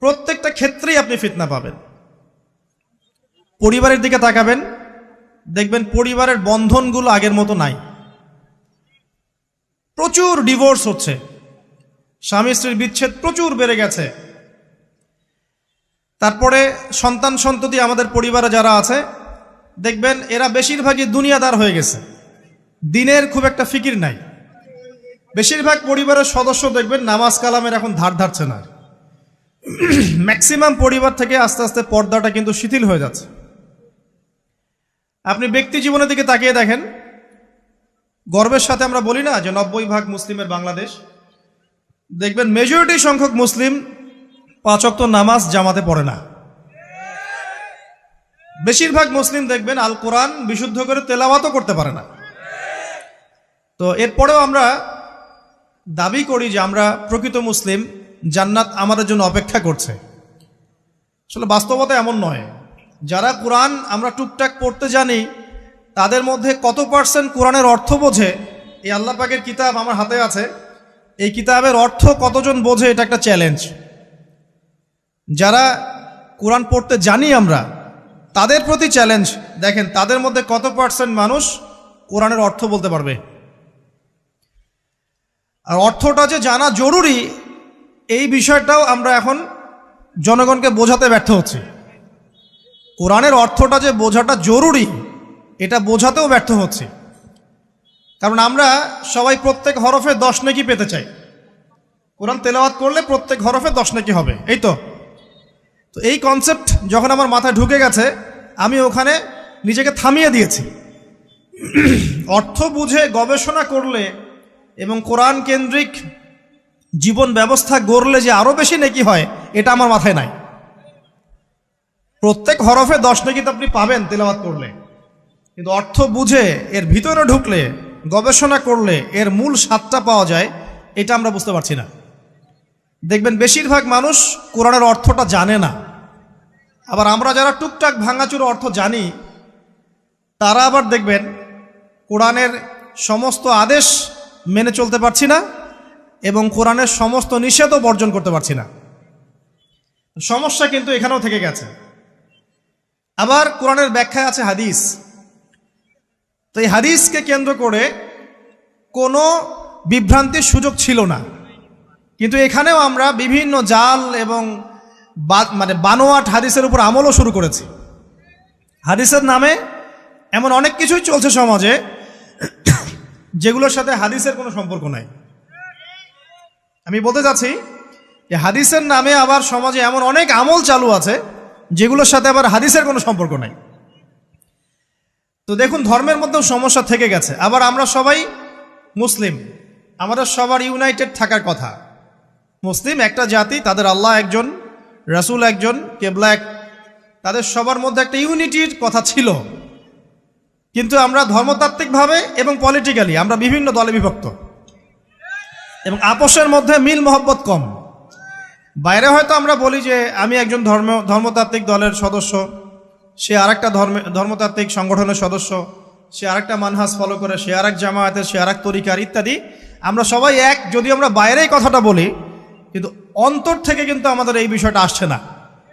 প্রত্যেকটা ক্ষেত্রেই আপনি ফিতনা পাবেন। পরিবারের দিকে তাকাবেন, দেখবেন পরিবারের বন্ধনগুলো আগের মতো নাই। প্রচুর ডিভোর্স হচ্ছে, স্বামী স্ত্রীর বিচ্ছেদ প্রচুর বেড়ে গেছে। তারপরে সন্তান সন্ততি আমাদের পরিবারে যারা আছে, দেখবেন এরা বেশিরভাগই দুনিয়াদার হয়ে গেছে, দিনের খুব একটা ফিকির নাই। বেশিরভাগ পরিবারের সদস্য দেখবেন নামাজ কালামের এখন ধার ধারছে না। ম্যাক্সিমাম পরিবার থেকে আস্তে আস্তে পর্দাটা কিন্তু শিথিল হয়ে যাচ্ছে। আপনি ব্যক্তি জীবনের দিকে তাকিয়ে দেখেন, গর্বের সাথে আমরা বলি না যে 90% মুসলিমের বাংলাদেশ, দেখবেন মেজরিটি সংখ্যক মুসলিম 5 ওয়াক্ত নামাজ জামাতে পড়ে না। বেশিরভাগ মুসলিম দেখবেন আল কোরআন বিশুদ্ধ করে তেলাওয়াতও করতে পারে না। তো এরপরেও আমরা দাবি করি যে আমরা প্রকৃত মুসলিম, জান্নাত আমাদের জন্য অপেক্ষা করছে। আসলে বাস্তবতা এমন নয়। যারা কোরআন আমরা টুকটাক পড়তে জানি, তাদের মধ্যে কত পার্সেন্ট কোরআনের অর্থ বোঝে? এই আল্লাহ পাকের কিতাব আমার হাতে আছে, এই কিতাবের অর্থ কতজন বোঝে? এটা একটা চ্যালেঞ্জ। যারা কোরআন পড়তে জানি আমরা, তাদের প্রতি চ্যালেঞ্জ, দেখেন তাদের মধ্যে কত পার্সেন্ট মানুষ কোরআনের অর্থ বলতে পারবে। আর অর্থটা যে জানা জরুরি, এই বিষয়টাও আমরা এখন জনগণকে বোঝাতে ব্যর্থ হচ্ছি। কোরআনের অর্থটা যে বোঝাটা জরুরি, এটা বোঝাতেও ব্যর্থ হচ্ছে। কারণ আমরা সবাই প্রত্যেক হরফে 10 নেকি পেতে চাই। কোরআন তেলাওয়াত করলে প্রত্যেক হরফে 10 নেকি হবে, এই তো। তো এই কনসেপ্ট যখন আমার মাথায় ঢুকে গেছে, আমি ওখানে নিজেকে থামিয়ে দিয়েছি। অর্থ বুঝে গবেষণা করলে এবং কোরআন কেন্দ্রিক জীবন ব্যবস্থা গড়লে যে আরো বেশি নেকি হয়, এটা আমার মাথায় নাই। প্রত্যেক হরফে 10 নেকি তো আপনি পাবেন তেলাওয়াত করলে, কিন্তু অর্থ বুঝে এর ভিতরে ঢুকলে, গবেষণা করলে এর মূল স্বাদটা পাওয়া যায়, এটা আমরা বুঝতে পারছি না। দেখবেন বেশিরভাগ মানুষ কোরআনের অর্থটা জানে না। আবার আমরা যারা টুকটাক ভাঙাচুরো অর্থ জানি, তারা আবার দেখবেন কোরআনের সমস্ত আদেশ মেনে চলতে পারছি না এবং কোরআনের সমস্ত নিষেধও বর্জন করতে পারছি না। সমস্যা কিন্তু এখানেও থেকে গেছে। আবার কোরআনের ব্যাখ্যায় আছে হাদিস। তো এই হাদিসকে কেন্দ্র করে কোনো বিভ্রান্তির সুযোগ ছিল না, কিন্তু এখানেও আমরা বিভিন্ন জাল এবং বানোয়াট হাদিসের উপর আমলও শুরু করেছি। হাদিসের নামে এমন অনেক কিছুই চলছে সমাজে, যেগুলোর সাথে হাদিসের কোনো সম্পর্ক নাই। আমি বলতে চাচ্ছি যে হাদিসের নামে আবার সমাজে এমন অনেক আমল চালু আছে, যেগুলোর সাথে আবার হাদিসের কোনো সম্পর্ক নাই। তো দেখুন, ধর্মের মধ্যেও সমস্যা থেকে গেছে। আবার আমরা সবাই মুসলিম, আমাদের সবার ইউনাইটেড থাকার কথা। মুসলিম একটা জাতি, তাদের আল্লাহ একজন, রাসূল একজন, কেবলা এক, তাদের সবার মধ্যে একটা ইউনিটির কথা ছিল। কিন্তু আমরা ধর্মতাত্ত্বিকভাবে এবং পলিটিক্যালি আমরা বিভিন্ন দলে বিভক্ত এবং আপোষের মধ্যে মিল মহব্বত কম। বাইরে হয়তো আমরা বলি যে আমি একজন ধর্মতাত্ত্বিক দলের সদস্য, সে আরেকটা ধর্মতাত্ত্বিক সংগঠনের সদস্য, সে আরেকটা মানহাজ ফলো করে, সে আরেক জামায়াতের, সে আরেক তরিকার ইত্যাদি। আমরা সবাই এক, যদি আমরা বাইরেই কথাটা বলি, কিন্তু অন্তর থেকে কিন্তু আমাদের এই বিষয়টা আসছে না।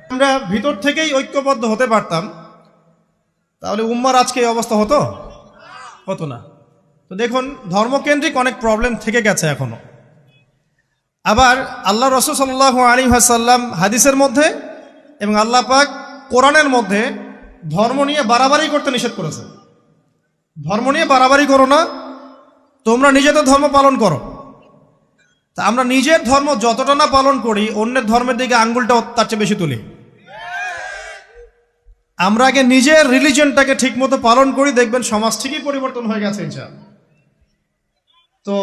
আমরা ভিতর থেকেই ঐক্যবদ্ধ হতে পারতাম, তাহলে উম্মার আজকে এই অবস্থা হতো না। তো দেখুন, ধর্মকেন্দ্রিক অনেক প্রবলেম থেকে গেছে এখনো। আবার আল্লাহ রাসূল সাল্লাল্লাহু আলাইহি ওয়াসাল্লাম হাদিসের মধ্যে এবং আল্লাহ পাক কোরআনের মধ্যে ধর্ম নিয়ে বাড়াবাড়ি করতে নিষেধ করেছে। ধর্ম নিয়ে বাড়াবাড়ি করো না, তোমরা নিজেদের ধর্ম পালন করো। তা আমরা নিজের ধর্ম যতটা না পালন করি, অন্যের ধর্মের দিকে আঙ্গুলটা তার চেয়ে বেশি তুলি। আমরা আগে নিজের রিলিজিয়নটাকে ঠিক মতো পালন করি, দেখবেন সমাজ ঠিকই পরিবর্তন হয়ে গেছে ইনশাআল্লাহ। তো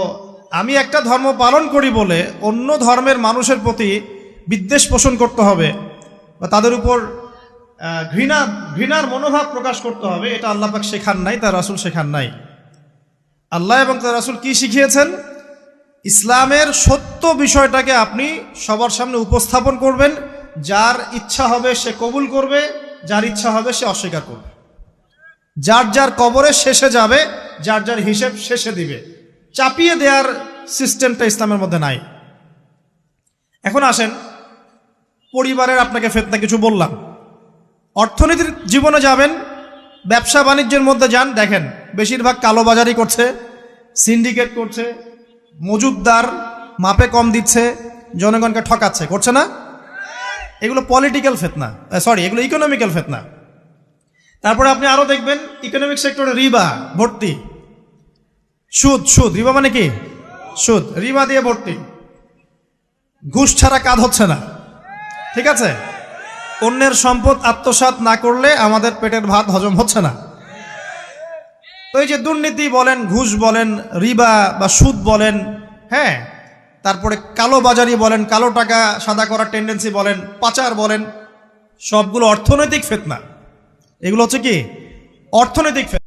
আমি একটা ধর্ম পালন করি বলে অন্য ধর্মের মানুষের প্রতি বিদ্বেষ পোষণ করতে হবে বা তাদের উপর ঘৃণার মনোভাব প্রকাশ করতে হবে, এটা আল্লাহ পাক শেখান নাই, তার রাসূল শেখান নাই। আল্লাহ এবং তার রাসূল কি শিখিয়েছেন? ইসলামের সত্য বিষয়টাকে আপনি সবার সামনে উপস্থাপন করবেন। যার ইচ্ছা হবে সে কবুল করবে, যার ইচ্ছা হবে সে অস্বীকার করবে। যার যার কবরে শেষে যাবে, যার যার হিসেব শেষে দিবে। চাপিয়ে দেওয়ার সিস্টেমটা ইসলামের মধ্যে নাই। এখন আসেন, পরিবারের আপনাকে ফিতনা কিছু বললাম। অর্থনীতির জীবনে যাবেন, ব্যবসা বাণিজ্যের মধ্যে যান, দেখেন বেশিরভাগ কালোবাজারি করছে, সিন্ডিকেট করছে, মজুদদার মাপে কম দিচ্ছে, জনগণকে ঠকাচ্ছে, করছে না? এগুলো পলিটিক্যাল ফিতনা, এগুলো ইকোনমিক্যাল ফিতনা। তারপরে আপনি আরো দেখবেন ইকোনমিক সেক্টরে রিবা ভর্তি, সুদ। রিবা মানে কি? সুদ, রিবা দিয়ে ভর্তি। ঘুষ ছাড়া কাজ হচ্ছে না, ঠিক আছে? অন্যের সম্পদ আত্মসাৎ না করলে আমাদের পেটের ভাত হজম হচ্ছে না। তো এই যে দুর্নীতি বলেন, ঘুষ বলেন, রিবা বা সুদ বলেন, হ্যাঁ, তারপরে কালোবাজারি বলেন, কালো টাকা সাদা করার টেন্ডেন্সি বলেন, পাচার বলেন, সবগুলো অর্থনৈতিক ফিতনা। এগুলো হচ্ছে কি? অর্থনৈতিক ফিতনা।